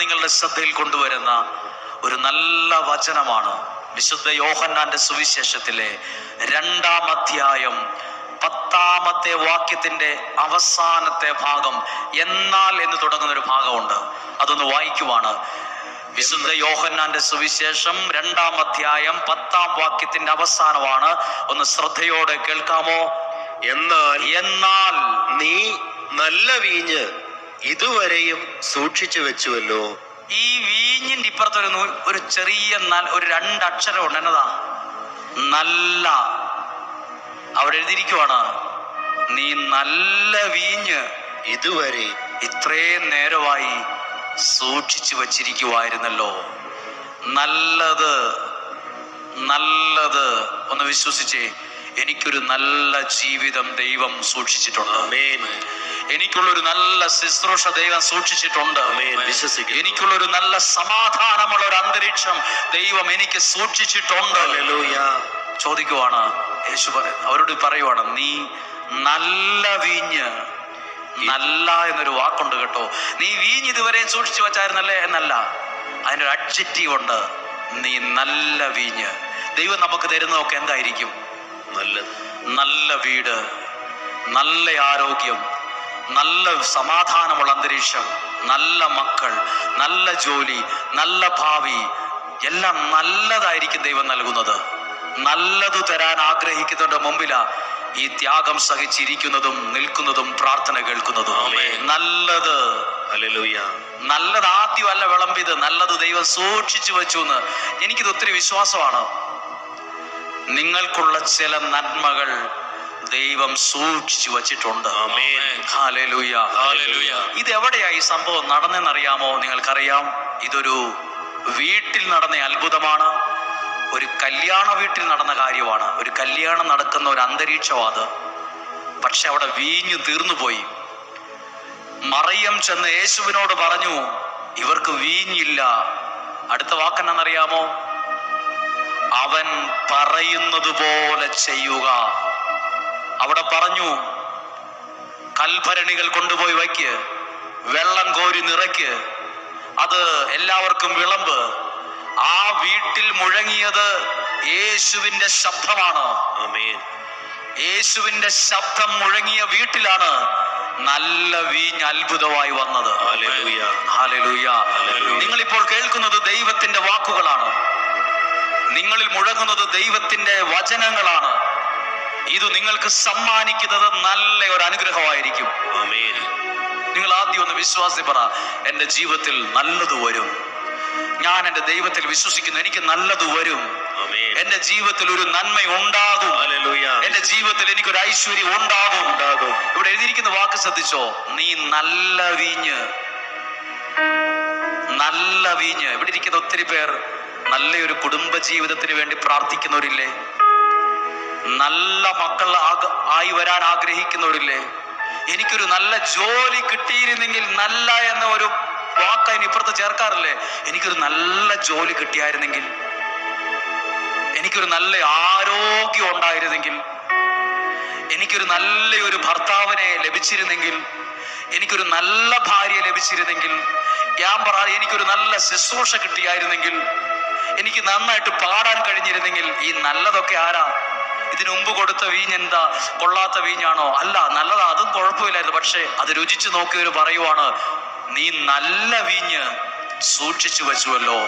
നിങ്ങളുടെ ശ്രദ്ധയിൽ കൊണ്ടുവരുന്ന ഒരു നല്ല വചനമാണ്. വിശുദ്ധ യോഹന്നാന്റെ സുവിശേഷത്തിലെ 2-ാം അധ്യായം 10-ാമത്തെ വാക്യത്തിന്റെ അവസാനത്തെ ഭാഗം, എന്നാൽ എന്ന് തുടങ്ങുന്ന ഒരു ഭാഗമുണ്ട്. അതൊന്ന് വായിക്കുവാണ്. വിശുദ്ധ യോഹന്നാന്റെ സുവിശേഷം 2-ാം അധ്യായം 10-ാം വാക്യത്തിന്റെ അവസാനമാണ്. ഒന്ന് ശ്രദ്ധയോടെ കേൾക്കാമോ? എന്നാൽ നീ നല്ല വീഞ്ഞ് ഇതുവരെയും സൂക്ഷിച്ചു വെച്ചുവല്ലോ. ഈ വീഞ്ഞിന്റെ ഇപ്പുറത്തൊരു ഒരു ചെറിയ ഒരു 2 അക്ഷരം ഉണ്ട്. എന്നതാ? നല്ല. അവിടെ എഴുതിയിരിക്കുവാണ്, നീ നല്ല വീഞ്ഞ് ഇതുവരെ ഇത്രയും നേരമായി സൂക്ഷിച്ചു വച്ചിരിക്കുവായിരുന്നല്ലോ. നല്ലത്, നല്ലത്. ഒന്ന് വിശ്വസിച്ചേ, എനിക്കൊരു നല്ല ജീവിതം ദൈവം സൂക്ഷിച്ചിട്ടുണ്ട്. എനിക്കുള്ളൊരു നല്ല ശുശ്രൂഷ ദൈവം സൂക്ഷിച്ചിട്ടുണ്ട്. എനിക്കുള്ളൊരു നല്ല സമാധാനമുള്ള ഒരു അന്തരീക്ഷം ദൈവം എനിക്ക് സൂക്ഷിച്ചിട്ടുണ്ട്. ചോദിക്കുവാണ് യേശു, അവരോട് പറയുവാണ്, നീ നല്ല വീഞ്ഞ്. നല്ല എന്നൊരു വാക്കുണ്ട് കേട്ടോ. നീ വീഞ്ഞ് ഇതുവരെ സൂക്ഷിച്ചു വച്ചായിരുന്നല്ലേ എന്നല്ല, അതിനൊരു അഡ്ജക്റ്റീവ് ഉണ്ട്. നീ നല്ല വീഞ്ഞ്. ദൈവം നമുക്ക് തരുന്നതൊക്കെ എന്തായിരിക്കും? നല്ല വീട്, നല്ല ആരോഗ്യം, നല്ല സമാധാനമുള്ള അന്തരീക്ഷം, നല്ല മക്കൾ, നല്ല ജോലി, നല്ല ഭാവി, എല്ലാം നല്ലതായിരിക്കും ദൈവം നൽകുന്നത്. നല്ലത് തരാൻ ആഗ്രഹിക്കുന്നതിന്റെ മുമ്പിലാ ഈ ത്യാഗം സഹിച്ചിരിക്കുന്നതും നിൽക്കുന്നതും പ്രാർത്ഥന കേൾക്കുന്നതും. നല്ലത്, നല്ലത് ആദ്യമല്ല വിളമ്പിയത്, നല്ലത് ദൈവം സൂക്ഷിച്ചു വെച്ചു എന്ന് എനിക്കിത് ഒത്തിരി വിശ്വാസമാണ്. നിങ്ങൾക്കുള്ള ചില നന്മകൾ ദൈവം സൂക്ഷിച്ചു വച്ചിട്ടുണ്ട്. ഹല്ലേലൂയ. ഇത് എവിടെയാ ഈ സംഭവം നടന്നെന്നറിയാമോ? നിങ്ങൾക്കറിയാം, ഇതൊരു വീട്ടിൽ നടന്ന അത്ഭുതമാണ്. ഒരു കല്യാണ വീട്ടിൽ നടന്ന കാര്യമാണ്. ഒരു കല്യാണം നടക്കുന്ന ഒരു അന്തരീക്ഷമാണ് അത്. പക്ഷെ അവിടെ വീഞ്ഞു തീർന്നുപോയി. മറിയം ചെന്ന് യേശുവിനോട് പറഞ്ഞു, ഇവർക്ക് വീഞ്ഞില്ല. അടുത്ത വാക്കെന്നറിയാമോ? അവൻ പറയുന്നത് പോലെ ചെയ്യുക. അവിടെ പറഞ്ഞു, കൽഭരണികൾ കൊണ്ടുപോയി വയ്ക്ക്, വെള്ളം കോരി നിറയ്ക്ക്, അത് എല്ലാവർക്കും വിളമ്പ്. ആ വീട്ടിൽ മുഴങ്ങിയത് യേശുവിന്റെ ശബ്ദമാണ്. യേശുവിന്റെ ശബ്ദം മുഴങ്ങിയ വീട്ടിലാണ് നല്ല വീഞ്ഞ് അത്ഭുതമായി വന്നത്. ഹല്ലേലൂയ. നിങ്ങളിപ്പോൾ കേൾക്കുന്നത് ദൈവത്തിന്റെ വാക്കുകളാണ്. നിങ്ങളിൽ മുഴങ്ങുന്നത് ദൈവത്തിന്റെ വചനങ്ങളാണ്. ഇത് നിങ്ങൾക്ക് സമ്മാനിക്കുന്നത് നല്ല ഒരു അനുഗ്രഹമായിരിക്കും. നിങ്ങൾ ആദ്യം ഒന്ന് വിശ്വാസി പറ, എന്റെ ജീവിതത്തിൽ നല്ലത് വരും. ഞാൻ എന്റെ ദൈവത്തിൽ വിശ്വസിക്കുന്നു, എനിക്ക് നല്ലത് വരും. എന്റെ ജീവിതത്തിൽ ഒരു നന്മ ഉണ്ടാകും. എന്റെ ജീവിതത്തിൽ എനിക്കൊരു ഐശ്വര്യം ഉണ്ടാകും. ഇവിടെ എഴുതിയിരിക്കുന്ന വാക്ക് ശ്രദ്ധിച്ചോ, നീ നല്ല വീഞ്ഞ്. നല്ല വീഞ്ഞ്. ഇവിടെ ഇരിക്കുന്ന ഒത്തിരി പേർ നല്ലൊരു കുടുംബ ജീവിതത്തിന് വേണ്ടി പ്രാർത്ഥിക്കുന്നവരില്ലേ? നല്ല മക്കൾ ആയി വരാൻ ആഗ്രഹിക്കുന്നവരില്ലേ? എനിക്കൊരു നല്ല ജോലി കിട്ടിയിരുന്നെങ്കിൽ, നല്ല എന്ന ഒരു വാക്ക് അതിന് ഇപ്പുറത്ത് ചേർക്കാറില്ലേ? എനിക്കൊരു നല്ല ജോലി കിട്ടിയായിരുന്നെങ്കിൽ, എനിക്കൊരു നല്ല ആരോഗ്യം ഉണ്ടായിരുന്നെങ്കിൽ, എനിക്കൊരു നല്ലൊരു ഭർത്താവിനെ ലഭിച്ചിരുന്നെങ്കിൽ, എനിക്കൊരു നല്ല ഭാര്യ ലഭിച്ചിരുന്നെങ്കിൽ, ഞാൻ പറയാം എനിക്കൊരു നല്ല ശുശ്രൂഷ കിട്ടിയായിരുന്നെങ്കിൽ, എനിക്ക് നന്നായിട്ട് പാടാൻ കഴിഞ്ഞിരുന്നെങ്കിൽ. ഈ നല്ലതൊക്കെ ആരാ? ഇതിനു മുമ്പ് കൊടുത്ത വീഞ്ഞ് എന്താ? കൊള്ളാത്ത വീഞ്ഞാണോ? അല്ല, നല്ലതാ, അതും കുഴപ്പമില്ലായിരുന്നു. പക്ഷെ അത് രുചിച്ചു നോക്കിയവര് പറയുവാണ്, നീ നല്ല വീഞ്ഞ് സൂക്ഷിച്ചു വെച്ചുവല്ലോ.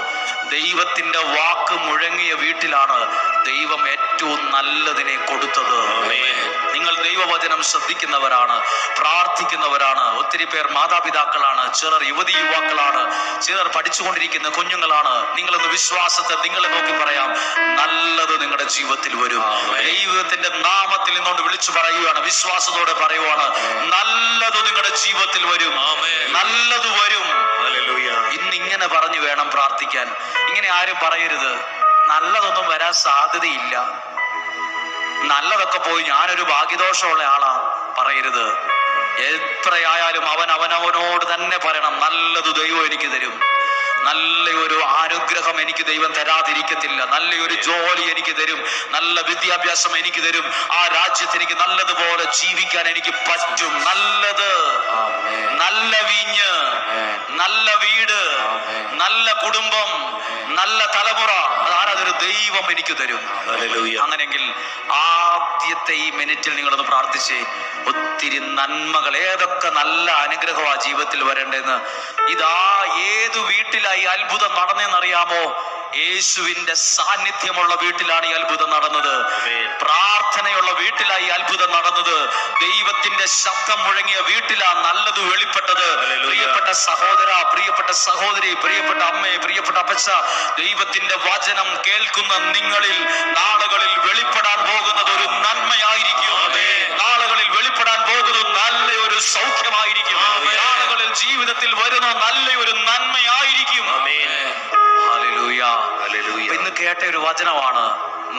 ദൈവത്തിന്റെ വാക്ക് മുഴങ്ങിയ വീട്ടിലാണ് ദൈവം ഏറ്റവും നല്ലതിനെ കൊടുത്തത്. നിങ്ങൾ ദൈവവചനം ശ്രദ്ധിക്കുന്നവരാണ്, പ്രാർത്ഥിക്കുന്നവരാണ്. ഒത്തിരി പേർ മാതാപിതാക്കളാണ്, ചിലർ യുവതി യുവാക്കളാണ്, ചിലർ പഠിച്ചുകൊണ്ടിരിക്കുന്ന കുഞ്ഞുങ്ങളാണ്. നിങ്ങളൊന്ന് വിശ്വാസത്തെ നിങ്ങളെ നോക്കി പറയാം, നല്ലത് നിങ്ങളുടെ ജീവിതത്തിൽ വരും. ദൈവത്തിന്റെ നാമത്തിൽ നിന്നുകൊണ്ട് വിളിച്ചു പറയുകയാണ്, വിശ്വാസത്തോടെ പറയുവാണ്, നല്ലത് നിങ്ങളുടെ ജീവിതത്തിൽ വരും. നല്ലത് വരും. ഇന്ന് ഇങ്ങനെ പറഞ്ഞു വേണം പ്രാർത്ഥിക്കാൻ. ഇങ്ങനെ ആരും പറയരുത്, നല്ലതൊന്നും വരാൻ സാധ്യതയില്ല, നല്ലതൊക്കെ പോയി ഞാനൊരു ഭാഗ്യദോഷമുള്ള ആളാ പറയരുത്. എത്രയായാലും അവനവനോട് തന്നെ പറയണം, നല്ലത് ദൈവം എനിക്ക് തരും. നല്ലൊരു അനുഗ്രഹം എനിക്ക് ദൈവം തരാതിരിക്കത്തില്ല. നല്ലൊരു ജോലി എനിക്ക് തരും, നല്ല വിദ്യാഭ്യാസം എനിക്ക് തരും, ആ രാജ്യത്ത് എനിക്ക് നല്ലതുപോലെ ജീവിക്കാൻ എനിക്ക് പറ്റും. നല്ലത്, നല്ല വീഞ്ഞ്, നല്ല വീട്, നല്ല തലമുറ അതൊരു ദൈവം എനിക്ക് തരും. ഹല്ലേലൂയ. അങ്ങനെങ്കിൽ ആദ്യത്തെ ഈ മിനിറ്റിൽ നിങ്ങളൊന്ന് പ്രാർത്ഥിച്ചേ. ഒത്തിരി നന്മകൾ, ഏതൊക്കെ നല്ല അനുഗ്രഹമാ ജീവിതത്തിൽ വരേണ്ടതെന്ന്. ഇതാ ഏതു വീട്ടിലായി അത്ഭുതം നടന്നതെന്നറിയാമോ? യേശുവിന്റെ സാന്നിധ്യമുള്ള വീട്ടിലാണ് ഈ അത്ഭുതം നടന്നത്. പ്രാർത്ഥനയുള്ള വീട്ടിലായി അത്ഭുതം നടന്നത്. ദൈവത്തിന്റെ ശബ്ദം മുഴങ്ങിയ വീട്ടിലാണ് നല്ലത് വെളിപ്പെട്ടത്. പ്രിയപ്പെട്ട സഹോദര, പ്രിയപ്പെട്ട സഹോദരി, പ്രിയപ്പെട്ട അമ്മേ, പ്രിയപ്പെട്ട അപ്പച്ച, ദൈവത്തിന്റെ വചനം കേൾക്കുന്ന നിങ്ങളിൽ നാളുകളിൽ വെളിപ്പെടാൻ പോകുന്നത് ഒരു നന്മയായിരിക്കും. നാളുകളിൽ വെളിപ്പെടാൻ പോകുന്നത് നല്ലൊരു സൗഖ്യമായിരിക്കും. നാളുകളിൽ ജീവിതത്തിൽ വരുന്ന നല്ലൊരു നന്മയായിരിക്കും. ഹല്ലേലൂയ. ഇന്ന് കേട്ട ഒരു വചനമാണ്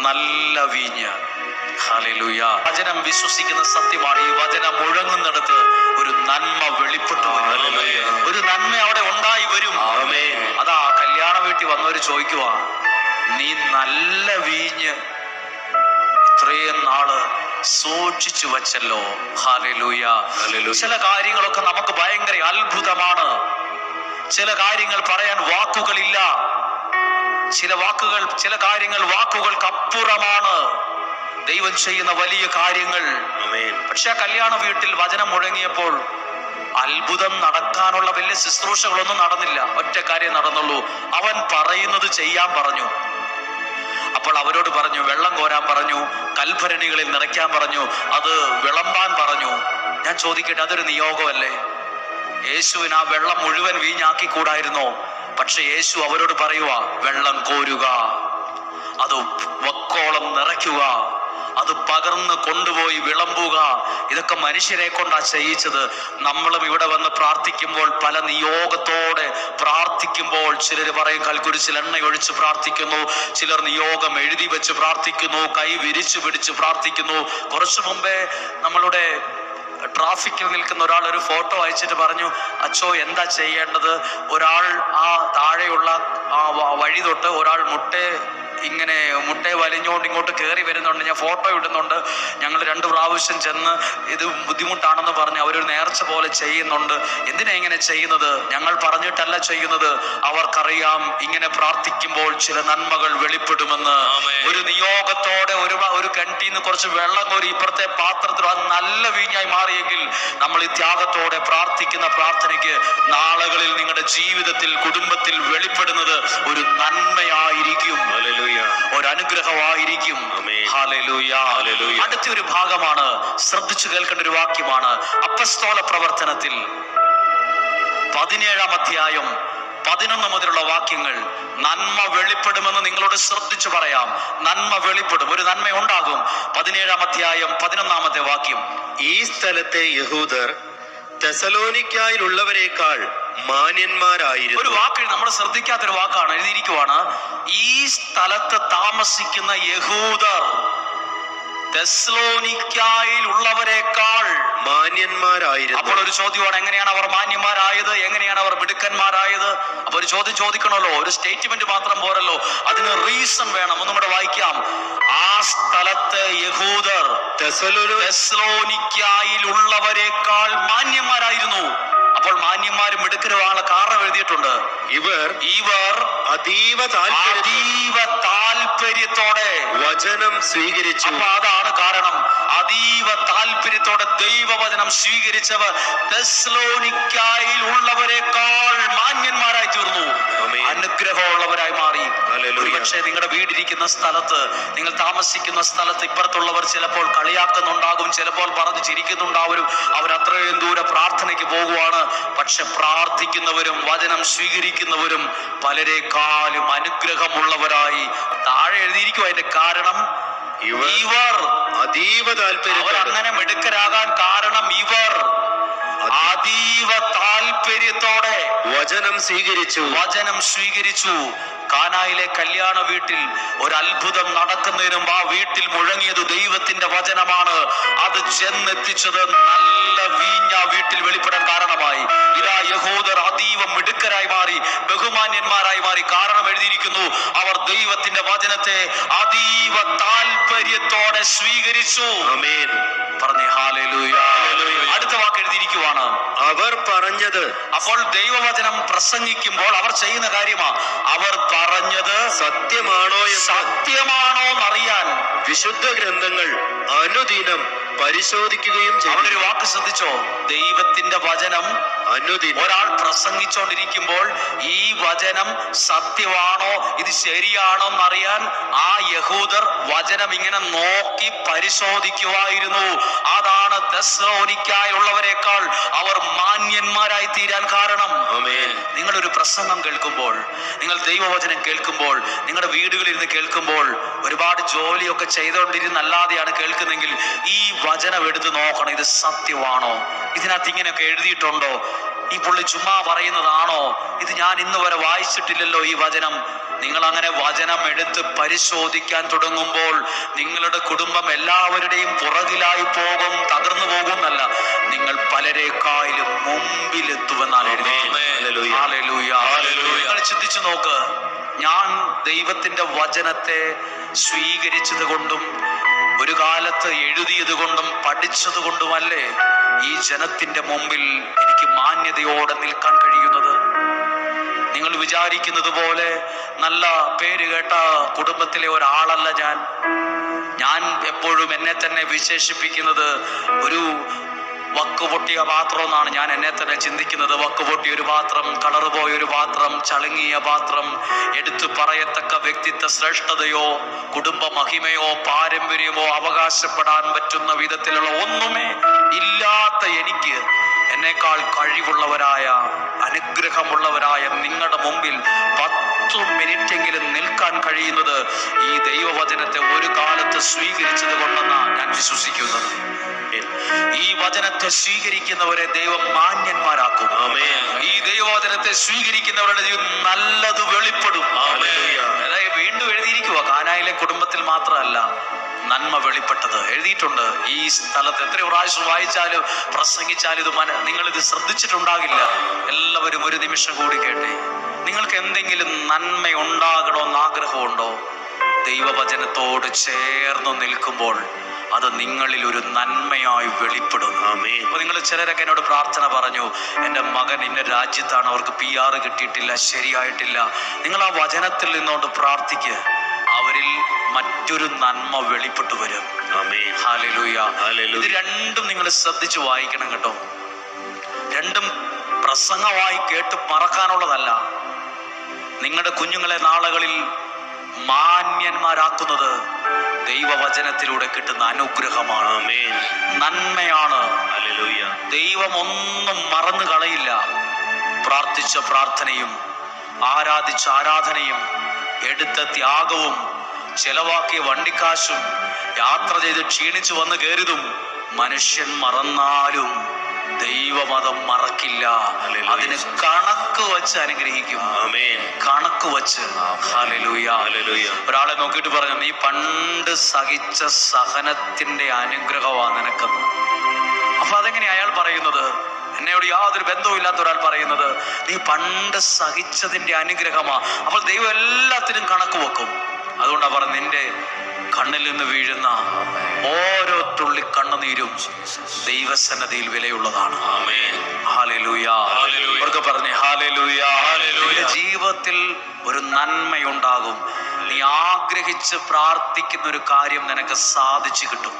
നല്ല വീഞ്ഞ്. ഹല്ലേലൂയ. വചനം വിശ്വസിക്കുന്ന സത്യമാണ്. ഈ വചനം മുഴങ്ങുന്നിടത്ത് ഒരു നന്മ വെളിപ്പെട്ടു വരും. ഒരു നന്മ അവിടെ ഉണ്ടായി വരും. അതാ കല്യാണ വീട്ടിൽ വന്നവര് ചോദിക്കുക, നീ നല്ല വീഞ്ഞ് ഇത്രയും നാള് സൂക്ഷിച്ചു വച്ചല്ലോ. ഹല്ലേലൂയ. ചില കാര്യങ്ങളൊക്കെ നമുക്ക് ഭയങ്കര അത്ഭുതമാണ്. ചില കാര്യങ്ങൾ പറയാൻ വാക്കുകളില്ല. ചില കാര്യങ്ങൾ വാക്കുകൾക്ക് അപ്പുറമാണ്. ദൈവം ചെയ്യുന്ന വലിയ കാര്യങ്ങൾ. പക്ഷെ ആ കല്യാണ വീട്ടിൽ വചനം മുഴങ്ങിയപ്പോൾ അത്ഭുതം നടക്കാനുള്ള വലിയ ശുശ്രൂഷകളൊന്നും നടന്നില്ല. ഒറ്റ കാര്യം നടന്നുള്ളൂ. അവൻ പറയുന്നത് ചെയ്യാൻ പറഞ്ഞു. അപ്പോൾ അവരോട് പറഞ്ഞു, വെള്ളം കോരാൻ പറഞ്ഞു, കൽഭരണികളിൽ നിറയ്ക്കാൻ പറഞ്ഞു, അത് വിളമ്പാൻ പറഞ്ഞു. ഞാൻ ചോദിക്കട്ടെ, അതൊരു നിയോഗമല്ലേ? യേശുവിന് ആ വെള്ളം മുഴുവൻ വീഞ്ഞാക്കി കൂടായിരുന്നോ? പക്ഷെ യേശു അവരോട് പറയുക, വെള്ളം കോരുക, അത് വക്കോളം നിറയ്ക്കുക, അത് പകർന്ന് കൊണ്ടുപോയി വിളമ്പുക. ഇതൊക്കെ മനുഷ്യരെ കൊണ്ടാ ചെയ്യിച്ചത്. നമ്മളും ഇവിടെ വന്ന് പ്രാർത്ഥിക്കുമ്പോൾ പല നിയോഗത്തോടെ പ്രാർത്ഥിക്കുമ്പോൾ ചിലർ പറയും കൽക്കുരിശിൽ എണ്ണ ഒഴിച്ച് പ്രാർത്ഥിക്കുന്നു, ചിലർ നിയോഗം എഴുതി വെച്ച് പ്രാർത്ഥിക്കുന്നു, കൈ വിരിച്ചു പിടിച്ച് പ്രാർത്ഥിക്കുന്നു. കുറച്ചു മുമ്പേ നമ്മളുടെ ട്രാഫിക്കിൽ നിൽക്കുന്ന ഒരാൾ ഒരു ഫോട്ടോ അയച്ചിട്ട് പറഞ്ഞു, അച്ചോ എന്താ ചെയ്യേണ്ടത്? ഒരാൾ ആ താഴെയുള്ള ആ വഴി തൊട്ട് ഒരാൾ മുട്ടയെ വലിഞ്ഞുകൊണ്ട് ഇങ്ങോട്ട് കയറി വരുന്നുണ്ട്. ഞാൻ ഫോട്ടോ ഇടുന്നുണ്ട്. ഞങ്ങൾ 2 പ്രാവശ്യം ചെന്ന് ഇത് ബുദ്ധിമുട്ടാണെന്ന് പറഞ്ഞ് അവരൊരു നേർച്ച പോലെ ചെയ്യുന്നുണ്ട്. എന്തിനാ ഇങ്ങനെ ചെയ്യുന്നത്? ഞങ്ങൾ പറഞ്ഞിട്ടല്ല ചെയ്യുന്നത്. അവർക്കറിയാം ഇങ്ങനെ പ്രാർത്ഥിക്കുമ്പോൾ ചില നന്മകൾ വെളിപ്പെടുമെന്ന്. ഒരു നിയോഗത്തോടെ ഒരു കിണറ്റിന്ന് കുറച്ച് വെള്ളം കോരി ഇപ്പുറത്തെ പാത്രത്തിൽ അത് നല്ല വീഞ്ഞായി മാറിയെങ്കിൽ നമ്മൾ ഈ ത്യാഗത്തോടെ പ്രാർത്ഥിക്കുന്ന പ്രാർത്ഥനയ്ക്ക് നാളുകളിൽ നിങ്ങളുടെ ജീവിതത്തിൽ, കുടുംബത്തിൽ വെളിപ്പെടുന്നത് ഒരു നന്മയായിരിക്കും, ഒരു അനുഗ്രഹമായിരിക്കും. ഹല്ലേലൂയ. അടുത്തൊരു ഭാഗമാണ്, ശ്രദ്ധിച്ചു കേൾക്കേണ്ട ഒരു വാക്യമാണ്. അപ്പസ്തോല പ്രവർത്തനത്തിൽ 17-ാം അധ്യായം 11 മുതലുള്ള വാക്യങ്ങൾ. നന്മ വെളിപ്പെടുമെന്ന് നിങ്ങളോട് ശ്രദ്ധിച്ചു പറയാം. നന്മ വെളിപ്പെടും, ഒരു നന്മ ഉണ്ടാകും. 17-ാം അധ്യായം 11-ാമത്തെ വാക്യം. ഈ സ്ഥലത്തെ യഹൂദർ തെസലോനിക്കായിലുള്ളവരെക്കാൾ മാന്യന്മാരായിരുന്നു. ഒരു വാക്ക് നമ്മൾ ശ്രദ്ധിക്കാത്തൊരു വാക്കാണ്. എഴുതിയിരിക്കുവാണ്, ഈ സ്ഥലത്ത് താമസിക്കുന്ന യഹൂദർ തെസ്സലോനിക്കായിൽ ഉള്ളവരെക്കാൾ മാന്യന്മാരായിരുന്നു. അപ്പോൾ ഒരു ചോദ്യമാണ്, എങ്ങനെയാണ് അവർ മാന്യന്മാരായത്? എങ്ങനെയാണ് അവർ മിടുക്കന്മാരായത്? അപ്പൊ ഒരു ചോദ്യം ചോദിക്കണമല്ലോ. ഒരു സ്റ്റേറ്റ്മെന്റ് മാത്രം പോരല്ലോ, അതിന് റീസൺ വേണം. ഒന്നും കൂടെ വായിക്കാം. ആ സ്ഥലത്തെ യഹൂദർ തെസ്സലോനിക്കായിൽ ഉള്ളവരെക്കാൾ മാന്യന്മാരായിരുന്നു. അപ്പോൾ മാന്യന്മാരും മിടുക്കരുമാണ് കാരണം എഴുതിയിട്ടുണ്ട്. ഇവർ അതീവ താല്പര്യത്തോടെ വചനം സ്വീകരിച്ചു. അപ്പൊ അതാണ് കാരണം. അതീവ താല്പര്യത്തോടെ ദൈവവചനം സ്വീകരിച്ചവർ തെസ്സലോനിക്കായിൽ ഉള്ളവരെക്കാൾ മാന്യന്മാരായി തീർന്നു, അനുഗ്രഹമുള്ളവരായി മാറി. ഒരുപക്ഷെ നിങ്ങളുടെ വീടിരിക്കുന്ന സ്ഥലത്ത്, നിങ്ങൾ താമസിക്കുന്ന സ്ഥലത്ത് ഇപ്പുറത്തുള്ളവർ ചിലപ്പോൾ കളിയാക്കുന്നുണ്ടാകും, ചിലപ്പോൾ പറഞ്ഞു ചിരിക്കുന്നുണ്ടാവും. അവരത്രയും ദൂരെ പ്രാർത്ഥനയ്ക്ക് പോകുവാണ്. പക്ഷെ പ്രാർത്ഥിക്കുന്നവരും വചനം സ്വീകരിക്കുന്നവരും പലരെക്കാളും അനുഗ്രഹമുള്ളവരായി. താഴെ എഴുതിയിരിക്കും അതിന്റെ കാരണം. ഇവർ അതീവ താല്പര്യം. അവർ അങ്ങനെ മിടുക്കരാകാൻ കാരണം ഇവർ അതീവ താല്പര്യത്തോടെ വചനം സ്വീകരിച്ചു. കാനായിലെ കല്യാണ വീട്ടിൽ ഒരു അത്ഭുതം നടക്കുന്നതിനും ആ വീട്ടിൽ മുഴങ്ങിയത് ദൈവത്തിന്റെ വചനമാണ്. അത് ചെന്നെത്തിച്ചത് നല്ല വീഞ്ഞ വീട്ടിൽ വെളിപ്പെടാൻ കാരണമായി. ഇതാ യഹൂദർ അതീവ മിടുക്കരായി മാറി, ബഹുമാന്യന്മാരായി മാറി. കാരണം എഴുതിയിരിക്കുന്നു, അവർ ദൈവത്തിന്റെ വചനത്തെ അതീവ താല്പര്യത്തോടെ സ്വീകരിച്ചു. ആമേൻ. പറഞ്ഞേ ഹല്ലേലൂയ. അടുത്ത വാക്ക് എഴുതിയിരിക്കുവാണ്, അവർ പറഞ്ഞത് അപ്പോൾ ദൈവവചനം പ്രസംഗിക്കുമ്പോൾ അവർ ചെയ്യുന്ന കാര്യമാ, അവർ പറഞ്ഞത് സത്യമാണോ എന്ന് സത്യമാണോ എന്നറിയാൻ വിശുദ്ധ ഗ്രന്ഥങ്ങൾ അനുദിനം പരിശോധിക്കുകയും ചെയ്യും. അവനൊരു വാക്ക് ശ്രദ്ധിച്ചോ, ദൈവത്തിന്റെ വചനം അനുദിനം ഒരാൾ പ്രസംഗിച്ചുകൊണ്ടിരിക്കുമ്പോൾ ഈ വചനം സത്യമാണോ, ഇത് ശരിയാണോ എന്നറിയാൻ ആ യഹൂദർ വചനം ഇങ്ങനെ നോക്കി പരിശോധിക്കുമായിരുന്നു. അതാണ് തെസ്സലോനിക്കായുള്ളവരെക്കാൾ അവർ മാന്യന്മാരായി തീരാൻ കാരണം. ആമേൻ. നിങ്ങളൊരു പ്രസംഗം കേൾക്കുമ്പോൾ, നിങ്ങൾ ദൈവവചനം കേൾക്കുമ്പോൾ, നിങ്ങളുടെ വീടുകളിൽ കേൾക്കുമ്പോൾ, ഒരുപാട് ജോലിയൊക്കെ ചെയ്തുകൊണ്ടിരുന്നല്ലാതെയാണ് കേൾക്കുന്നെങ്കിൽ ഈ വചനം എടുത്ത് നോക്കണം, ഇത് സത്യമാണോ, ഇതിനകത്ത് ഇങ്ങനെയൊക്കെ എഴുതിയിട്ടുണ്ടോ, ഈ പുള്ളി ചുമ്മാ പറയുന്നതാണോ, ഇത് ഞാൻ ഇന്ന് വരെ വായിച്ചിട്ടില്ലല്ലോ ഈ വചനം. നിങ്ങൾ അങ്ങനെ വചനം എടുത്ത് പരിശോധിക്കാൻ തുടങ്ങുമ്പോൾ നിങ്ങളുടെ കുടുംബം എല്ലാവരുടെയും പുറകിലായി പോകും, തകർന്നു പോകുന്നല്ല, നിങ്ങൾ പലരെക്കാളും മുമ്പിലെത്തുമെന്നാണ് എഴുതിയിരിക്കുന്നത്. ഹല്ലേലൂയ. നിങ്ങൾ ചിന്തിച്ചു നോക്ക്, ഞാൻ ദൈവത്തിന്റെ വചനത്തെ സ്വീകരിച്ചത് കൊണ്ടും ഒരു കാലത്ത് എഴുതിയത് കൊണ്ടും പഠിച്ചത് കൊണ്ടുമല്ലേ ഈ ജനത്തിന്റെ മുമ്പിൽ എനിക്ക് മാന്യതയോടെ നിൽക്കാൻ കഴിയുന്നത്. നിങ്ങൾ വിചാരിക്കുന്നത് പോലെ നല്ല പേര് കേട്ട കുടുംബത്തിലെ ഒരാളല്ല ഞാൻ എപ്പോഴും എന്നെ തന്നെ വിശേഷിപ്പിക്കുന്നത് ഒരു വക്ക് പൊട്ടിയ പാത്രം എന്നാണ് ഞാൻ എന്നെ തന്നെ ചിന്തിക്കുന്നത്. വക്ക് പൊട്ടിയ ഒരു പാത്രം, കളറ് പോയൊരു പാത്രം, ചളുങ്ങിയ പാത്രം, എടുത്തു പറയത്തക്ക വ്യക്തിത്വ ശ്രേഷ്ഠതയോ കുടുംബ മഹിമയോ പാരമ്പര്യമോ അവകാശപ്പെടാൻ പറ്റുന്ന വിധത്തിലുള്ള ഒന്നുമേ ഇല്ലാത്ത എനിക്ക് എന്നേക്കാൾ കഴിവുള്ളവരായ അനുഗ്രഹമുള്ളവരായ നിങ്ങളുടെ മുമ്പിൽ 10 മിനിറ്റെങ്കിലും നിൽക്കാൻ കഴിയുന്നത് ഈ ദൈവവചനത്തെ ഒരു കാലത്ത് സ്വീകരിച്ചത് കൊണ്ടെന്നാണ് ഞാൻ വിശ്വസിക്കുന്നത്. ഈ വചനത്തെ സ്വീകരിക്കുന്നവരെ ദൈവം മാന്യന്മാരാക്കും. ഈ ദൈവവചനത്തെ സ്വീകരിക്കുന്നവരുടെ ജീവിതം നല്ലത് വെളിപ്പെടും. അതായത് വീണ്ടും എഴുതിയിരിക്കുക, കാനായിലെ കുടുംബത്തിൽ മാത്രമല്ല നന്മ വെളിപ്പെട്ടത് എഴുതിയിട്ടുണ്ട്. ഈ സ്ഥലത്ത് എത്ര പ്രാവശ്യം വായിച്ചാലും പ്രസംഗിച്ചാലും ഇത് നിങ്ങളിത് ശ്രദ്ധിച്ചിട്ടുണ്ടാകില്ല. എല്ലാവരും ഒരു നിമിഷം കൂടി കേട്ടെ. നിങ്ങൾക്ക് എന്തെങ്കിലും നന്മ ഉണ്ടാകണമെന്ന് ആഗ്രഹമുണ്ടോ? ദൈവവചനത്തോട് ചേർന്ന് നിൽക്കുമ്പോൾ അത് നിങ്ങളിൽ ഒരു നന്മയായി വെളിപ്പെടും. അപ്പൊ നിങ്ങൾ ചിലരൊക്കെ എന്നോട് പ്രാർത്ഥന പറഞ്ഞു, എൻ്റെ മകൻ ഇന്ന രാജ്യത്താണ്, അവർക്ക് PR കിട്ടിയിട്ടില്ല, ശരിയായിട്ടില്ല. നിങ്ങൾ ആ വചനത്തിൽ നിന്നോണ്ട് പ്രാർത്ഥിക്കുക, അവരിൽ മറ്റൊരു നന്മ വെളിപ്പെട്ടു വരും. ഹല്ലേലൂയ. ഇത് രണ്ടും നിങ്ങൾ ശ്രദ്ധിച്ച് വായിക്കണം കേട്ടോ. രണ്ടും പ്രസംഗമായി കേട്ട് മറക്കാനുള്ളതല്ല. നിങ്ങളുടെ കുഞ്ഞുങ്ങളെ നാളുകളിൽ മാന്യന്മാരാക്കുന്നത് ദൈവവചനത്തിലൂടെ കിട്ടുന്ന അനുഗ്രഹമാണ്, നന്മയാണ്. ദൈവം ഒന്നും മറന്നു കളയില്ല. പ്രാർത്ഥിച്ച പ്രാർത്ഥനയും ആരാധിച്ച ആരാധനയും എടുത്ത ത്യാഗവും ചെലവാക്കിയ വണ്ടിക്കാശും യാത്ര ചെയ്ത് ക്ഷീണിച്ചു വന്ന് കയറിയതും മനുഷ്യൻ മറന്നാലും ദൈവമതം മറക്കില്ല. അതിന് കണക്ക് വച്ച് അനുഗ്രഹിക്കും. കണക്ക് വച്ച്. ഹല്ലേലൂയ. ഒരാളെ നോക്കിയിട്ട് പറഞ്ഞു, നീ പണ്ട് സഹിച്ച സഹനത്തിന്റെ അനുഗ്രഹമാണ് നിനക്കെന്ന്. അപ്പൊ അതെങ്ങനെ അയാൾ പറയുന്നത്? എന്നോട് യാതൊരു ബന്ധവും ഇല്ലാത്ത ഒരാൾ പറയുന്നത് നീ പണ്ട് സഹിച്ചതിന്റെ അനുഗ്രഹമാ. അപ്പോൾ ദൈവം എല്ലാത്തിനും കണക്ക് വെക്കും. അതുകൊണ്ടാ പറഞ്ഞ, നിന്റെ കണ്ണിൽ നിന്ന് വീഴുന്ന ഓരോ തുള്ളി കണ്ണുനീരും ദൈവസന്നദ്ധിയിൽ വിലയുള്ളതാണ്. ഹല്ലേലൂയ. അവർക്ക് പറഞ്ഞേ ഹല്ലേലൂയ. നിന്റെ ജീവിതത്തിൽ ഒരു നന്മയുണ്ടാകും. നീ ആഗ്രഹിച്ച് പ്രാർത്ഥിക്കുന്ന ഒരു കാര്യം നിനക്ക് സാധിച്ചു കിട്ടും.